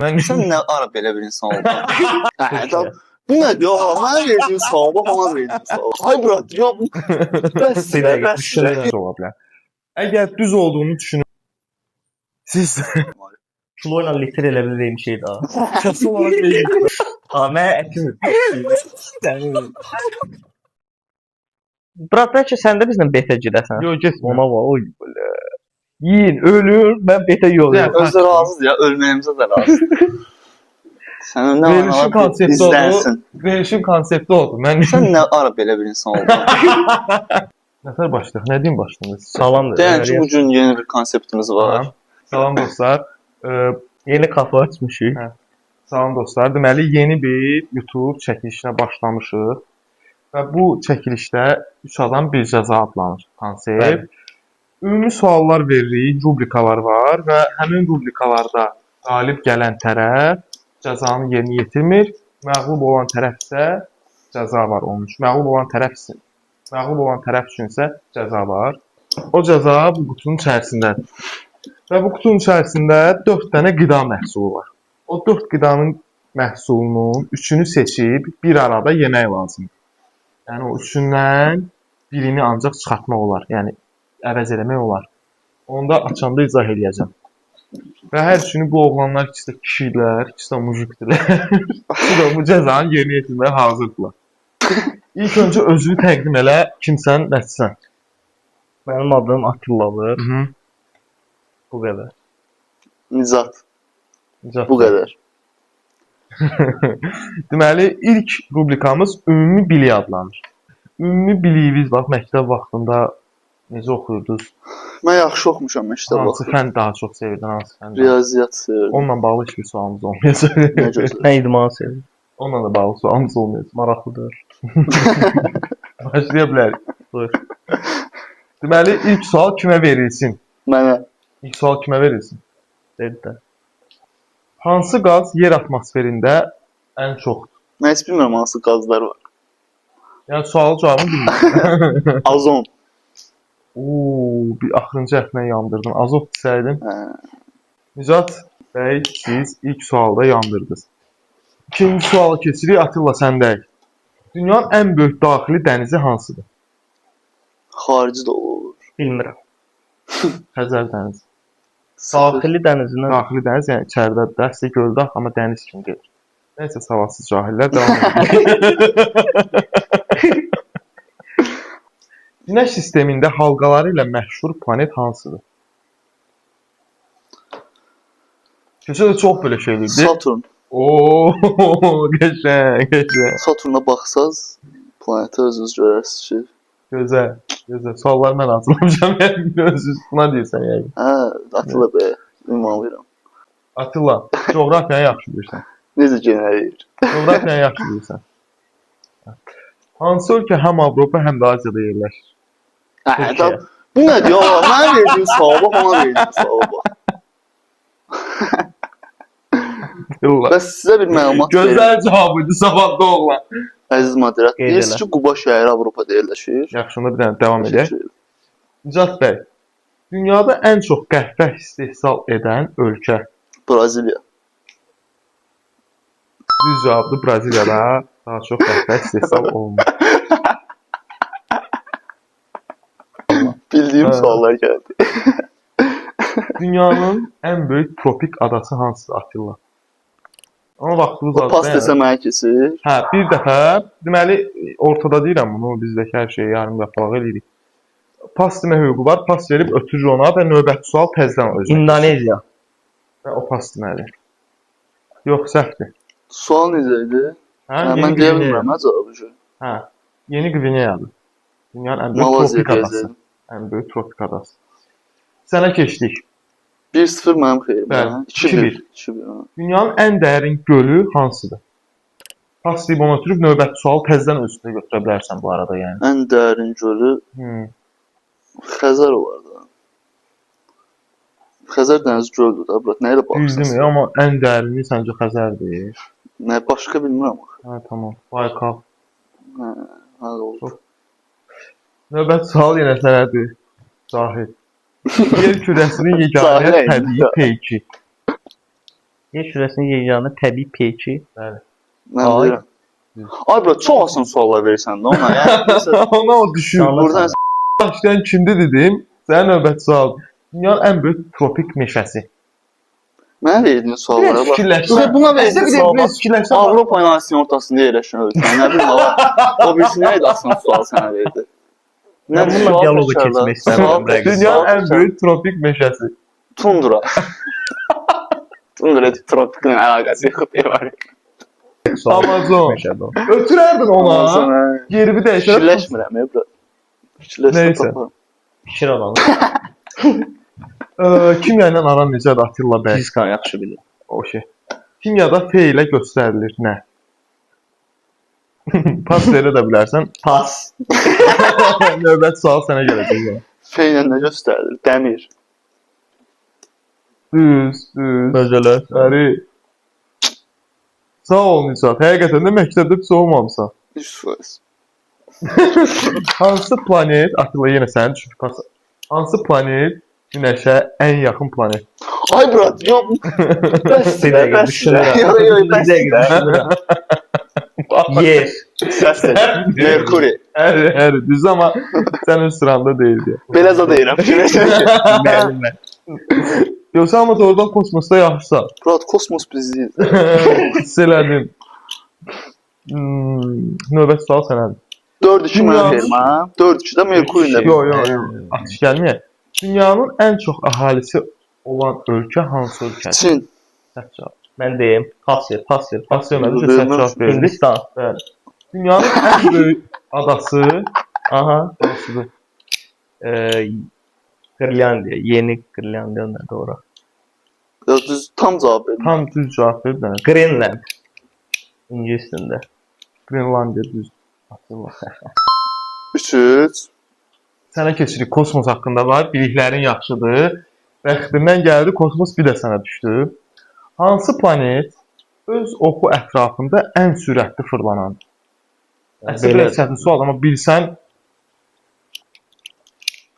Sən nə ara belə bir insan oldun? Bu nə? Ya, mənə verdiyim sual, bax ona verdiyim sual. Hay brat, ya bu bəs ola bilər. Əgər düz olduğunu düşünün, siz Kilo ilə litr elə biləcəyim şey daha. kəs olaraq deyil. Mən ətim. Brat, bəlkə sən də bizlə betə gedəsən. Yox, getmə. Ona var, oy belə. Yiyin, ölür, mən betə yol yox. özü razıdır ya, ölməyimizə də razıdır. Sən nə Verilişin konsepti izlənsin. oldu. Verilişin konsepti oldu. Sən nə ara belə bir insan oldun? Nətər başlayaq? Nə deyim başlayaq? Salam Deyən ki, bugün yeni bir konseptimiz var. Salam dostlar. Yeni kafe açmışıq. Salam dostlar. Deməli, yeni bir YouTube çəkilişinə başlamışıq. Və bu çəkilişdə 3 adam bir cəza adlanır konsept. Ümumi suallar veririk, rubrikalar var və həmin rubrikalarda qalib gələn tərəf cəzanı yerinə yetirmir. Məğlub olan tərəf isə cəza var onun üçün. Məğlub olan tərəf üçün isə cəza var. O cəza bu qutunun içərisindədir. Və bu qutunun içərisində 4 dənə qida məhsulu var. O 4 qidanın məhsulunun 3-ünü seçib bir arada yemək lazımdır. Yəni o üçündən birini ancaq çıxartmaq olar. Yəni əvəz eləmək olar. Onu da açanda izah eləyəcəm. Və hər üçünü bu oğlanlar ikisi də kişilər, ikisi də mujikdirlər. Bu cəzanı yerinə yetirməyə hazırdırlar. İlk öncə özünü təqdim elə, kimsən, nəsən? Mənim adım Atilladır. Bu qədər. Nicat. Bu qədər. Deməli, ilk rubrikamız ümumi bilik adlanır. Ümumi biliyiniz, bax, məktəb vaxtında necə oxuyurdunuz? Mən yaxşı oxumuşam məktəb vaxtında. Hansı fənd daha çox sevirdin, hansı fənd? Riyaziyyat sevirdim. Onunla bağlı hiçbir sualımız olmayacaq. Nə gözəl. Mən idmanı sevirdim. Onunla da bağlı sualımız olmayacaq. Maraqlıdır. Başlaya bilərik. Buyur. Deməli, ilk sual kimə verilsin? Mənə. İlk sual kimə verilsin? Dedi. Hansı qaz yer atmosferində ən çoxdur? Mən heç bilmirəm hansı qazlar var. Yəni sualın cavabını bilmirəm. Azon. Bir axırıncı hərflə yandırdın. Azot desəydin. Nicat bəy, siz ilk sualda yandırdınız. İkinci suala keçirik. Atilla, səndəyik. Dünyanın ən böyük daxili dənizi hansıdır? Xarici də olur. Bilmirəm. Xəzər dənizi. Daxili dənizindən. Daxili dəniz, yəni içəridə dəstə göldə, amma dəniz kimi gedir. Nəysə, savadsız cahillər devam edir. Günəş sistemində halqaları ilə məşhur planet hansıdır? Keçədə çox belə şeydir. Saturn. Qəşəng. Saturna baxsaz, planeti özünüz görərsiniz ki. Gözəl. Sualları mən hazırlamışam. Özünüz buna deyirsən yəqin. Atilla bəy, ünvanlayıram. Atilla, coğrafiyanı yaxşı bilirsən. Necə genələyir? Coğrafiyanı yaxşı bilirsən. Hansı ölkə həm Avropa, həm də Aziyada yerləşir? Bu nədir ya? Mənə verdiyim sual, bax ona verdiyim sual, bax. Bəs sizə bir məlumat verir. Gözəl cavabıydı, savadlı oğlan. Əziz moderat, deyirsiniz ki, Quba şəhəri Avropada yerləşir. Yaxşı, onda bir dənə davam edək. Nicat bəy, dünyada ən çox qəhvə istehsal edən ölkə? Braziliya. Düz cavabdır, Braziliyada daha çox qəhvə istehsal olunur. Bildiyim suallar gəldi. Dünyanın ən böyük tropik adası hansıdır, Atilla? Amma vaxtımız azdır. Pas desə mənə keçir. Hə, bir dəfə, deməli, ortada deyirəm bunu, bizdəki hər şeyi yarım yapalaq edirik. Pas demə hüququ var, pas verib ötürür ona və növbəti sual təzdən özünə. İndoneziya. Və o pas deməli. Yox, səhvdir. Sual necə idi? Mən deyə bilmirəm, nə cavabı? Hə, Yeni Qvineyadır. Dünyanın ən böyük tropik adası. Ən böyük tropik adası. Sənə keçdik. 1-0 mənim xeyrim. 2-1. Dünyanın ən dərin gölü hansıdır? Pas deyib onu ötürüb növbəti sual təzdən özünə götürə bilərsən bu arada yəni. Ən dərin gölü Xəzər olar da. Xəzər dəniz göldür da, bura nə ilə baxırsan? Bildim, amma ən dərini səncə Xəzərdir. Nə, başqa bilmirəm. Hə, tamam. Baykal. Hə, oldu. Növbəti sual yenə sənədir. Zahid. Yer kürəsinin yeganə təbii peyki. Yer kürəsinin yeganə təbii peyki. Mən Ay. bilirəm. Ay bro, çox asan suallar verirsən də ona. Yəni mesela Ona o düşür. buradan Başlayan kimdir dedim. Sənin növbəti sual. Dünyanın ən böyük tropik meşəsi. mənə verdiyin suallara bax. Fikirləşsən. Buna verdiyin Bir sual bax. fikirləşsən. Avropa ilə Asiyanın ortasında yerləşən ölkə. Nə bileyim o birisi nə idi asan sual sənə verdi. Mən bununla sual dialoqa təkrarla. keçmək istəmirəm, Sual Rəqs. təkrar- Dünyanın sual ən təkrar- böyük tropik meşəsi. Tundra. Tundra tropiklə əlaqəsi yoxdur var. Amazon. Meşədə o. Ötürərdin ona. Sonra Yerimi dəyişərəm. fikirləşmirəm ya bro. Fikirləşmə Neysə. taparam. Fikir alanı. Kimya ilə aran necədir Atilla bəy? Fizika yaxşı bilir. O şey. Kimyada F ilə göstərilir nə? Pas verə də bilərsən. Pas. Növbəti sual sənə gələcək. F ilə nə göstərilir? Dəmir. Düz. Gözələ. Bəri. Sağ ol Nicat. Həqiqətən də məktəbdə pis olmamısan. 100%. Hansı planet, Atilla yenə sənin çünki pas. Hansı planet Günəşə ən yaxın planet? Ay bro, yox. Bəs Bir dəqiqə düşünürəm. Yox, yox, Bir bəs. dəqiqə düşünürəm. Yer. Səs de. Merkuri. Hər, düz amma sən öz sıranda deyildi. Belə zad deyirəm. Fikirləşmirəm. Müəllim mən. Yoxsa amma doğrudan kosmosda yaxşısan. Bro, kosmos bizi. Hiss elədim. Növbəti sual sənədir. 4-2 mən verim ha. 4-2-də Merkuri ilə. Yox. Atış gəlməyək. Dünyanın ən çox əhalisi olan ölkə hansı ölkədir? Çin. Səhv cavab. Mən deyim. Pas ver. Pas vermədi, səhv cavab verdi. Hindistan. Bəli. Dünyanın ən böyük adası Aha. hansıdır? Kırlandiya. Yeni Kırlandiya nə doğru. Ya düz tam cavab verin. Tam düz cavab verdin. Greenland. İngiliscəsində. Grenlandiya düz. Atilla. 3-3. Sənə keçirik. Kosmos haqqında var. Biliklərin yaxşıdır. Bəxtindən gəldi, kosmos bir də sənə düşdü. Hansı planet öz oxu ətrafında ən sürətli fırlanandır? Əslində Belə çətin sual, amma bilsən,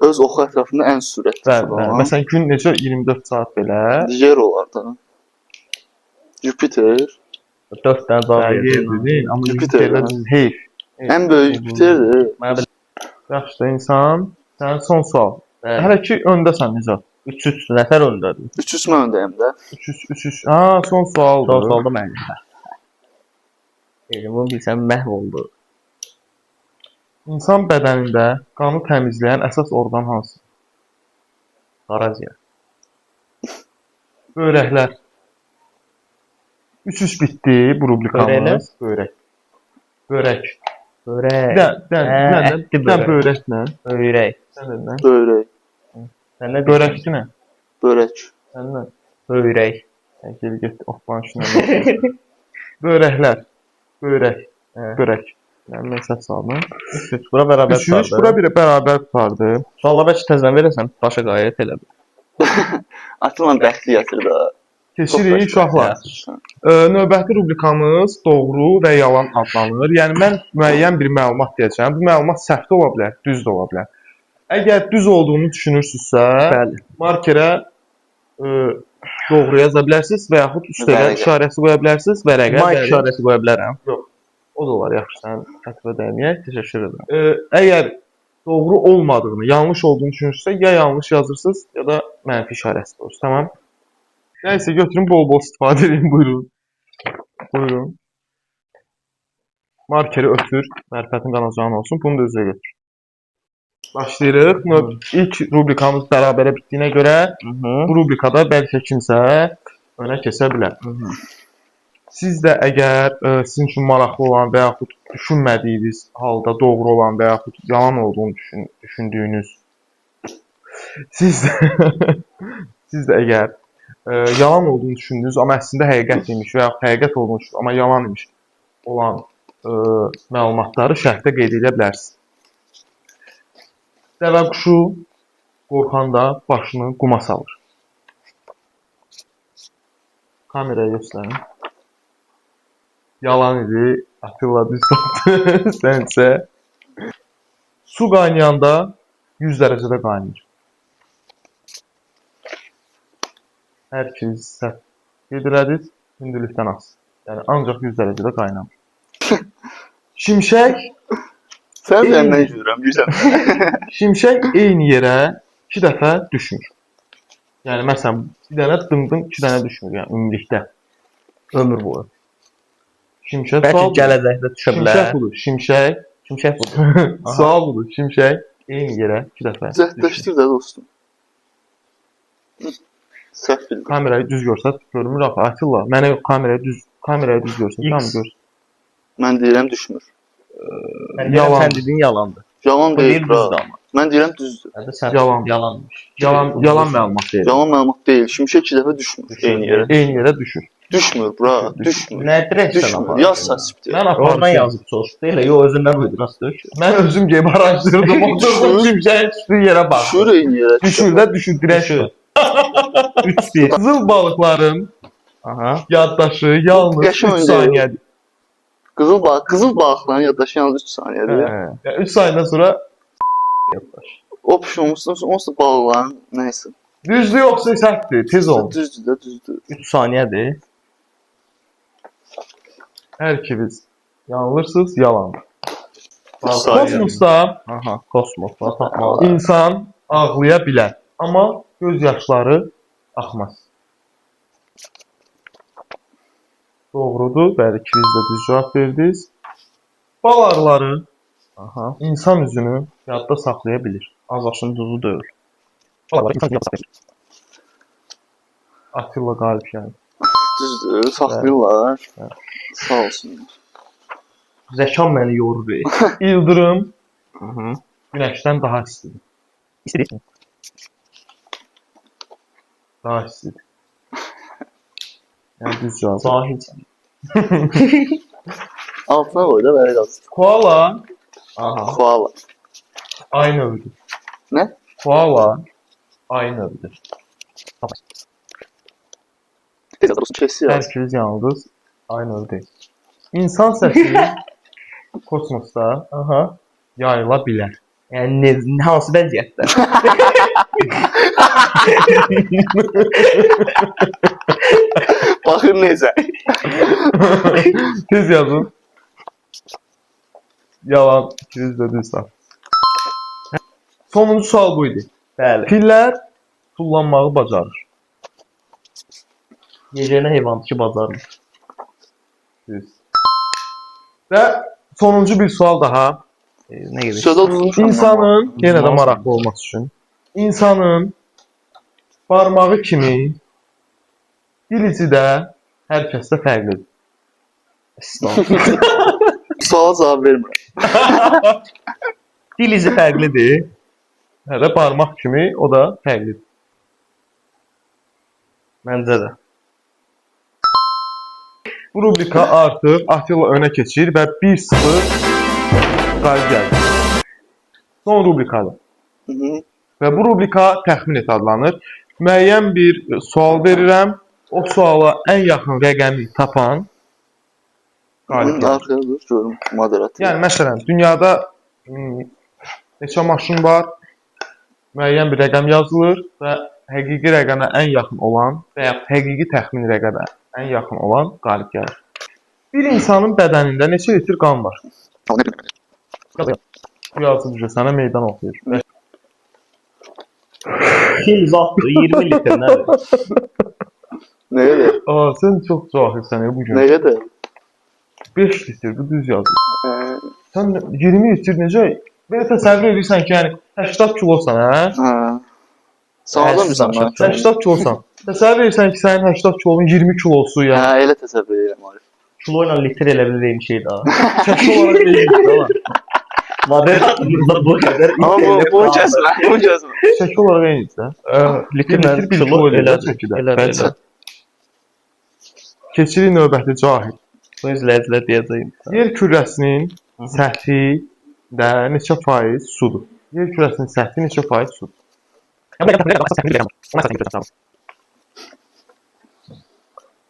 Öz oxu ətrafında ən sürətli. bəli. Məsələn, gün necə 24 saat belə. Yer olar da. Jupiter. 4 dənə cavab Yer verdim. deyil, amma Jupiter, Jupiterdə hə. düz heyf. Ən böyük Jupiterdir. Mənə belə Yaxşı da insan. Sənin son sual. Bəli. Hələ ki öndəsən Nicat. 3-3 nəfər öndədir. 3-3 mən öndəyəm də. 3-3. Ha, son sualdır. Son sualda mənim. Bunu bilsəm məhv oldu. İnsan bədənində qanı təmizləyən əsas orqan hansı? Qaraziya. Böyrəklər. 3-3 bitdi bu rubrikamız. Börək. Börək. Börək. Ətli Dən börəklə. Börək. Səndən. Börək. Sən nə Börəkçi nə? Börək. Səndən. Börək. Gel get oxban şuna. Börəklər. Börək. Börək. Yəni mən səhv saldım. Bura bərabər 3-3 bura bir bərabər tutardı. Sualla bəlkə təzdən verəsən, başa qayət elə. Atilla bəxtli gətirdi ha. Keçirik uşaqlar. Növbəti rubrikamız doğru və yalan adlanır. Yəni mən müəyyən bir məlumat deyəcəm. Bu məlumat səhv də ola bilər, düz də ola bilər. Əgər düz olduğunu düşünürsünüzsə, Bəli. markerə doğru yaza bilərsiniz və yaxud üstəgəl Vərəqə. işarəsi qoya bilərsiniz. Vərəqə. Mike işarəsi qoya bilərəm. O da olar, yaxşı, sən xətibə dəyməyək. Təşəkkür edirəm. Əgər doğru olmadığını, yanlış olduğunu düşünürsünüzsə, ya yanlış yazırsınız, ya da mənfi işarəsi qoyursunuz. Tamam? Nəysə, götürün, bol-bol istifadə edin. Buyurun. Buyurun. Markeri ötür. Mərifətin qanacağın olsun. Bunu da özə götür. Başlayırıq. İlk rubrikamız bərabərə bitdiyinə görə bu rubrikada bəlkə kimsə önə keçə bilər. Siz də əgər sizin üçün maraqlı olan və yaxud düşünmədiyiniz halda doğru olan və yaxud yalan olduğunu düşündüyünüz siz də əgər yalan olduğunu düşündüyünüz, amma əslində həqiqət imiş və yaxud həqiqət olduğunu düşündüyünüz, amma yalan imiş olan məlumatları şərhdə qeyd edə bilərsiniz. Dəvə quşu qorxanda başını quma salır. Kameraya göstərin. Yalan idi. Atilla düz tapdı. Sənsə. Su qaynayanda 100 dərəcədə qaynayır. Hər ikiniz səhv Hidroliz hündürlükdən asılı. Yəni ancaq 100 dərəcədə qaynamır. Şimşək Sən səndən üzürəm, güzel. Şimşək eyni yerə 2 dəfə düşmür. Yəni məsələn, bir dənə dım-dım 2 dənə düşmür, yəni ümumilikdə. Ömür boyu. Şimşək Bəlkə sual budur. gələcəkdə düşə bilər. Şimşək budur. Şimşək Şimşək budur. sual budur. Şimşək eyni yerə 2 dəfə düşmür. Cəhdləşdir də dostum. Səhv bildim. Kamerayı düz görsət görmür axı. Atilla, mənə kamerayı düz görsət, tamam X. gör. Mən deyirəm düşmür. Sən Yalan. sən dediyin yalandır. Yalan Bu deyil, deyil bra. düzdür amma. Mən deyirəm düzdür. Hətta sən Yalan. yalanmış. Yalan məlumat deyir. Yalan məlumat deyil. Şimşək 2 dəfə düşmür eyni yerə. Eyni yerə düşür. Düşmür, bra. Düşmür. Nə dirəksən Düşmür. apar? Yaz səsibdir. Mən Oradan apardım. yazıb soruşdu. Elə yo özündən uydurasın. Mən özüm gəlib araşdırdım. Oturdum şimşəyin düşdüyü yerə baxdım. Düşür eyni yerə. Düşür də düşür direkt. 3-1. Qızıl balıqların Aha. yaddaşı yalnız 3 Qəşəng oyun saniyədir. Qızıl balıqların yaddaşı yalnız 3 saniyədir. Yəni 3 saniyədən sonra Opşumuzun onsuz balıqların nəysə. düzdür yoxsa səhvdir? Tez ol. Düzdür də, düzdür. 3 saniyədir. Hər ikiniz yanılırsınız, yalan. Üç saniyə. Kosmosda Aha, kosmosla tapmalı. insan ağlaya bilər, amma göz yaşları axmaz. Doğrudur, bəli, ikiniz də düz cavab verdiniz. Bal arıları Aha. insan üzünü yadda saxlaya bilir. Azlaşın duzu deyil. Atilla qalib yəni. Düzdür, saxlayırlar. Sağ olsunlar. Zəkam məni yorur. İldırım Aha. günəşdən daha istidir. İstədik. Daha istidir. Yəni düz cavab. Zahid. Altına qoy da belə yazsın. Koala Aha. Koala. ay növüdür. Nə? Koala ay növüdür. Tez yaz dostum, kesin Hər yaz. ikiniz yanıldınız. Ay növü deyil. İnsan səsi kosmosda Aha. yayıla bilər. Yəni hansı vəziyyətdə? Baxın necə. Tez yazın. Yalan, ikiniz də düz sağ. Sonuncu sual bu idi. Bəli. Fillər tullanmağı bacarır. Yeganə heyvandır ki, bacarmır. Düz. Və sonuncu bir sual daha. Nə gedir? Sözə tutmuşam. İnsanın, yenə də maraqlı olması üçün, insanın barmağı kimi dil izi də hər kəsdə fərqlidir. Suala cavab vermirəm. Dil izi fərqlidir. Hələ barmaq kimi o da fərqlidir. Məncə də. Bu rubrika artıq Atilla önə keçir və 1-0 qalib gəldi. Son rubrikadır. Hı -hı. Və bu rubrika təxmin et adlanır. Müəyyən bir sual verirəm. O suala ən yaxın rəqəmi tapan qalib gəlir. Arxaya dur, görüm moderatör. Yəni məsələn, dünyada neçə maşın var? Müəyyən bir rəqəm yazılır və həqiqi rəqəmə ən yaxın olan və ya həqiqi təxmin rəqəmə ən yaxın olan qalib gəlir. Bir insanın bədənində neçə litr qan var? Bu yazıb sənə meydan oxuyur. Kim zahtdır? 20 litr nədir? Nə qədər? Sən çox cahilsən bu gün. Nə qədər? 5 litr bu düz yazır. Hə. Sən 20 litr necə? Belə təsəvvür edirsən ki, yəni 80 kilosan, hə? Hə. Sağlam mısın mən? 80 kilosan. Təsəvvür edirsən ki, sənin 80 kilonun 20 kilosu yəni. Hə, elə təsəvvür edirəm Arif. Kilo ilə litr elə bildiğim şey daha. Çəki olaraq deyil. Moderatında bu qədər Amma bu kəsmə, bu kəsmə. Çəki olaraq eynidir. litrlə Bir kilo kilo elə elədir. çəkidə. Elədir, Bəlkə. elədir. Keçirik növbəti cahil. Bu izləyicilər deyəcəyim. Yer kürəsinin səthində neçə faiz sudur? Yer kürəsinin səthi neçə faiz sudur?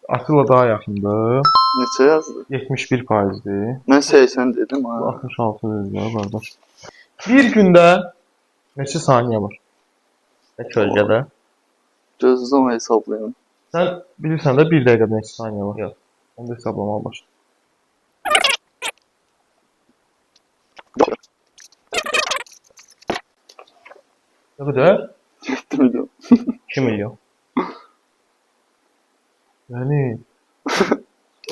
Atilla daha yaxındır. Neçə yazdı? 71 faizdir. Mən 80 dedim. Ha. 66 verir qardaş. Bir gündə neçə saniyə var? Kölgədə. Gözlüyüm hesablayım. Sən bilirsən də 1 dəqiqədə neçə saniyə var? Yox. Onu da hesablamağa başla. Ne kadar? 7 milyon. 2 milyon. Yani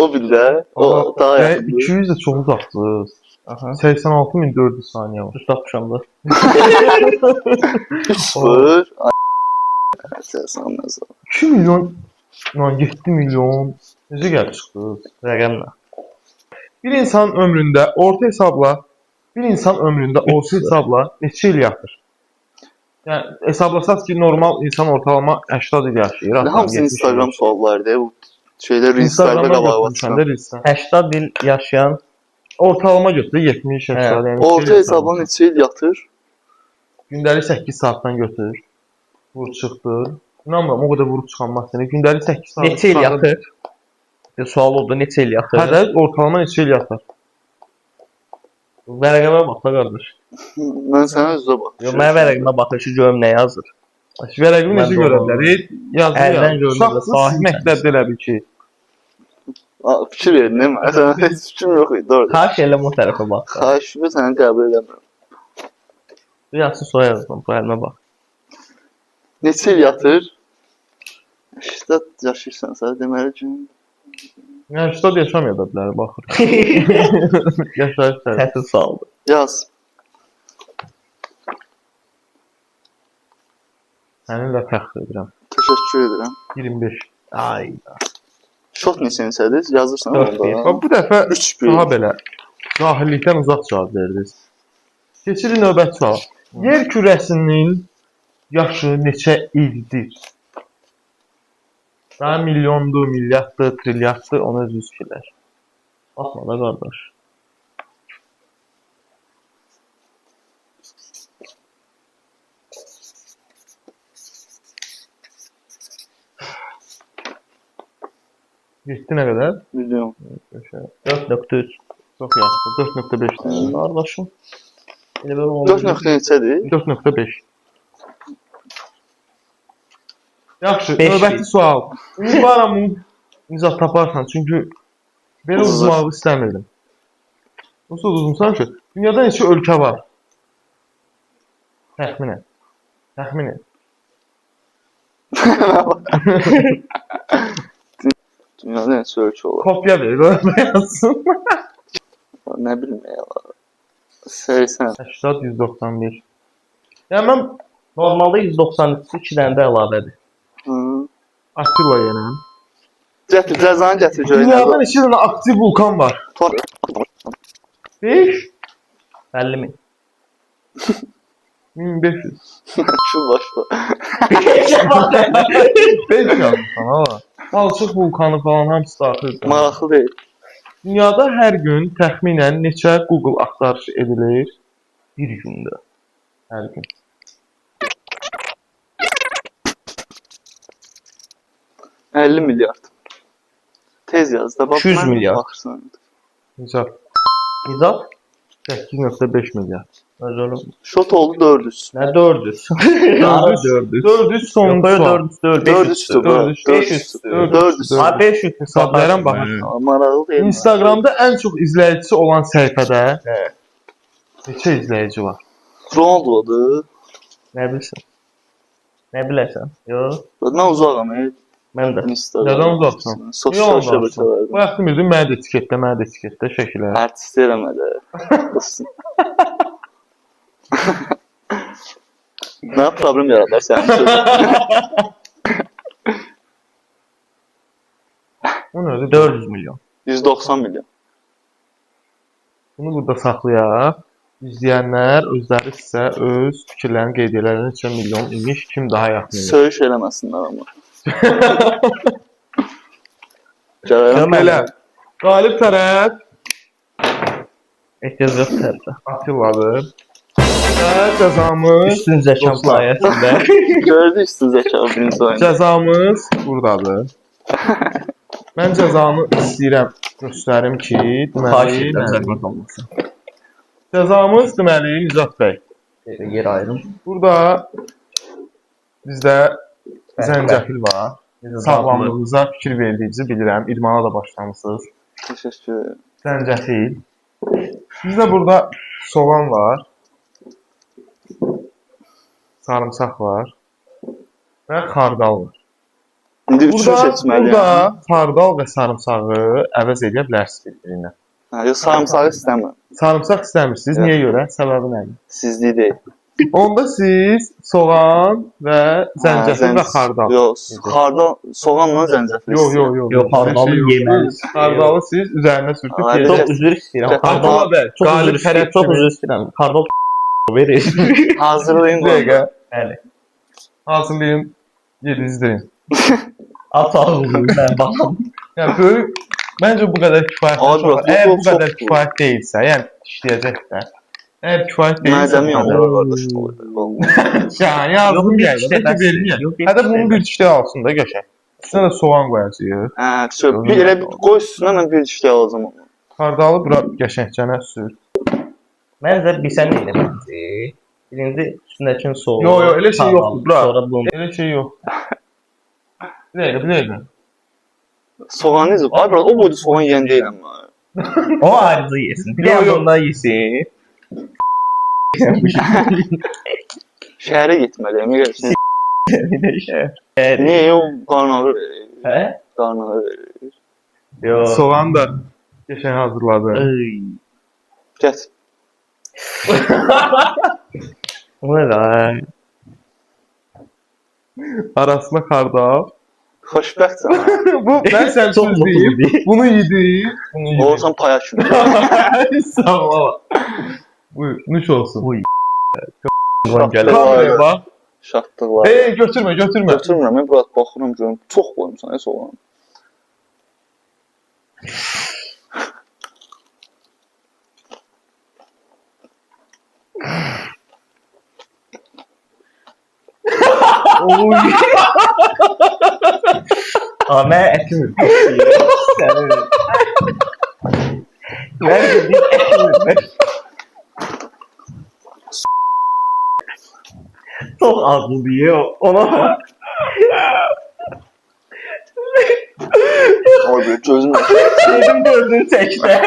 O bile. O daha yani yakın. 200 de çok uzaqdır. Aha. 86.400 saniye var. Düz tapmışam da. 3-0. Sen sanmaz. 2 milyon, lan 7 milyon necə gəlib çıxdı? Rəqəmlə. Bir insan ömründə orta hesabla orta hesabla neçə il yatır? Yəni hesablasaq ki, normal insan ortalama 80 il yaşayır. Ne hamısı Instagram suallardı. Bu şeyler Reels'lerde de var. WhatsApp'da Reels'ten. 80 il yaşayan Ortalama götür 70 yaşlar. Yəni Orta hesabla neçə il yatır? gündəlik 8 saatdan götür. Vur çıxdır. İnanmıram, o qədər vurub çıxanmaz səni. Gündəlik 8 saat. neçə il yatır? Sual oldu, neçə il yatır? Hə də ortalama neçə il yatır? Vərəqəmə bax da qardaş. Ben sana üzə bak. Yox, mən vərəqəmə baxışı görüm nə yazır. Vərəqimi necə görə bilər? Əldən Yazır. görünür, Uşaqlıq sahib məktəbdə elə bil ki. Fikir verin değil mi? Sana hiç fikrim yok idi orada. Xahiş eləm o tərəfə bax. Xahişimi səni qəbul edəmirəm. Bir yaxşı soy yazdım, bu əlimə bax. Neçə il yatır? İşte yaşayırsan sən deməli ki. Yəni stad yaşamaya da bilər, baxır. Yaşayır səni. Tətil saldı. Yaz. Səninlə fəxr edirəm. Teşekkür edirəm. 25. Ay. Şot neçəncədir? Yazırsan 4-1. orada. Bax bu dəfə 3-1. daha belə cahillikdən uzaq cavab verdiniz. Keçirik növbəti sual. Yer kürəsinin yaşı neçə ildir? Daha milyondur, milyarddır, trilyarddır, ona özünüz fikirləş. Baxma da qardaş. Getdi nə qədər? Milyon. 4.3. Çox yaxşı. 4.5. Qardaşım. Elə belə 4 nöqtə neçədir? 4.5. Yaxşı, Beş növbəti sual. Ümidvaram izah taparsan, çünki belə Uzun. uzmağı istəmirdim. Nasıl uzunsan ki, dünyada neçə ölkə var? Təxminən. Təxminən. Dünyada neçə ölkə olur? Kopya ver, qoyma yazsın. Nə bilim ya. 80. 80, 191. Yəni mən Normalda 192 2 dənə də əlavədir. Hı. Attila yenə. Gətir, cəzanı gətir görək. Dünyada neçə dənə aktiv vulkan var? 5? 50 min. 1500. Şu başla. 5 yazmışsan ha. Balçıq vulkanı falan hamısı daxil. Maraqlı deyil. Dünyada hər gün təxminən neçə Google axtarışı edilir? Bir gündə. Hər gün. $50 milyard. Tez yaz da. Bax, 200 mən milyard. baxırsan. Necə? İzah? 8.5 milyar. Özürüm. Şot oldu 400. Nə 400? 400. 400 sonuncu sual. 400 deyil, 400 500. 400. 500. 400. Ha 500 Hesablayaram baxın. Maraqlı deyil. Instagramda ən çox izləyicisi olan səhifədə neçə izləyici var? Ronaldo'dur. Nə bilirsən? Nə bilərsən? Yox. Mən uzağam. Mən də. Instagram. Nədən uzaqsan? Sosial Yalan danışma. şəbəkələrdən. Bayaq demirdim, mənə də etiketlə şəkillər. Artist eləmədi. Nə problem yaradar sənin üçün? O nədir? 400 milyon. 190 milyon. Bunu burada saxlayaq. İzləyənlər özləri sizə öz fikirlərini qeyd edərlər. Neçə milyon imiş, kim daha yaxın imiş. Söyüş eləməsinlər amma. Gələrəm. Belə, qalib tərəf Ehtiyac yox tərəfə. Attiladır. Və cəzamız, Üstün zəkan Dostlar. sayəsində. Gördü üstün zəka birinci oyunda. cəzamız buradadır. Mən cəzamı istəyirəm göstərim ki, Xahiş deməli, edirəm zəhmət olmasın. cəzamız deməli Nicat bəy. Yer ayrım. Burada bizdə zəncəfil var. Sağlamlığınıza fikir verdiyinizi bilirəm. İdmana da başlamısınız. Teşekkür ederim. Zəncəfil. Bizdə burada soğan var. Sarımsaq var. Və xardal var. İndi üçünü seçməliyəm. Burada xardal və sarımsağı əvəz edə bilərsiniz bir-birinə. Yox, sarımsağı istəmirəm. Sarımsaq istəmirsiniz. Niyə görə? Səbəbi nədir? Sizlik deyil. Onda siz soğan və zəncəfil və xardal. Yox, xardal, soğanla zəncəfil. Yox, xardalı yeməlisiniz. Xardalı siz üzərinə sürtüb Ay, yeyəcəksiniz. Çox üzr istəyirəm. Xardala bəl. Çox üzr istəyirəm. Xardal verir. Hazırlayın Bir dəqiqə. Bəli. Hazırlayın. Yedizdirin. At ağzını mən baxım. Yəni böyük məncə bu qədər kifayət Abi, çox. bu Əgər bu çox qədər olur. kifayət deyilsə, yəni işləyəcək də. Əgər kifayət deyilsə, Məzəmi bu qədər. yoxlar qardaş. Yəni yazdım bir yəni. dişdə Bəlkə bəs. verməyək. Yox, bir Hətta dişdə bunu bir dişdə alsın da qəşəng. Üstünə də soğan qoyacağıq. Bir elə bir qoy üstünə mən bir dişdə alacağım onu. Xardalı bura qəşəngcənə sür. Məncə bilsən nə eləməlidir? Birinci üstündəkini soğuk. Yo, elə şey yoxdur, bura. Sonra bunu Elə şey yox. Bir dəqiqə. Soğan necə? Ay bura, o boyda soğan yeyən deyiləm mən. o ayrıca yesin. Bir Yo, yo. yandan yesin. Şəhərə getməliyəm. Gəlsin. Bir də şey. Niyə yox? Qarın ağrı verir. Hə? Qarın ağrı verir. Yo. Soğan da qəşəng hazırladı. Ay. Get. O ne lan? Arasına xardal. Xoşbəxtsən. Bu mən sən Çox söz deyim. mutluyum. Bunu yedi. Bunu yedi. Olsan paya kimi. Sağ ol. Buyur, nuş olsun. Uy. Şaxtıq Kameraya var. bax. Şaxtıq var. Hey, götürmə. Götürmürəm, mən biraz baxıram görüm. Çox qoymuşsan, soğan. Oy. Ama etimi. Senin. Nerede bir etimi? Çok azlı diyor. Ona bak. Oy be, gözüm. Dedim gözünü çekti.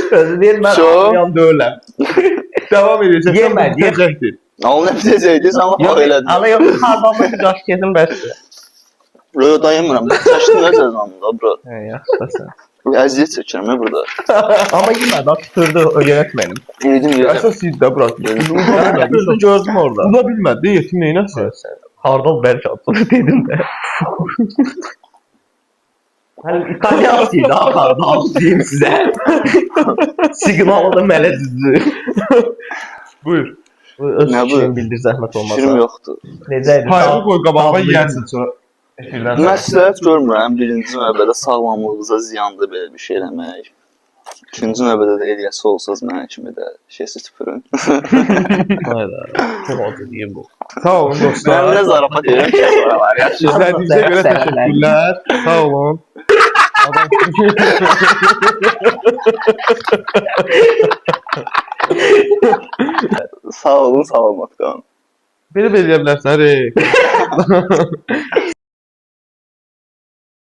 Sözü değil ben Şu. anlayan değilim. Devam edəcək. Yemə, Bitəcəkdir. Al nə biləcəkdiniz, amma Yok elədin. ama yok karbamı bir yaş kesin bəsdir. Röyo dayamıram. Çəşdin nə cəzamda, bro. He yaşlasın. Əziyyət çəkirəm ya burada. Ama yine de tütürdü yönetmenim. Yedim, yedim. Əsas sizdə bırak. Tütürdü gördüm orada. Uza bilmədi, yetim neynəsin? Hardal belki atladı dedim de. Hani İtalyansıydı ha hardal diyeyim size. Signalı da mele düzdü. Buyur. Öz Ne bu? fikrini bildir zəhmət olmasa. Fikrim yoxdur. Necəydi? Payını qoy qabağa Dadlı yeyərsən sonra. Efirdən sonra. Məsləhət görmürəm. Birinci növbədə sağlamlığınıza ziyandır belə bir şey eləmək. İkinci növbədə də eləyəsi olsanız mənə kimi də şeysi tüpürün. Hayda. Çok acı diyeyim bu. Sağ olun Mən dostlar. nə zarafat edirəm ki, var ya. İzlədiyinizə görə təşəkkürlər. Sağ olun. Adam Sağ olun, salamat qalın. belə eləyə bilərsən.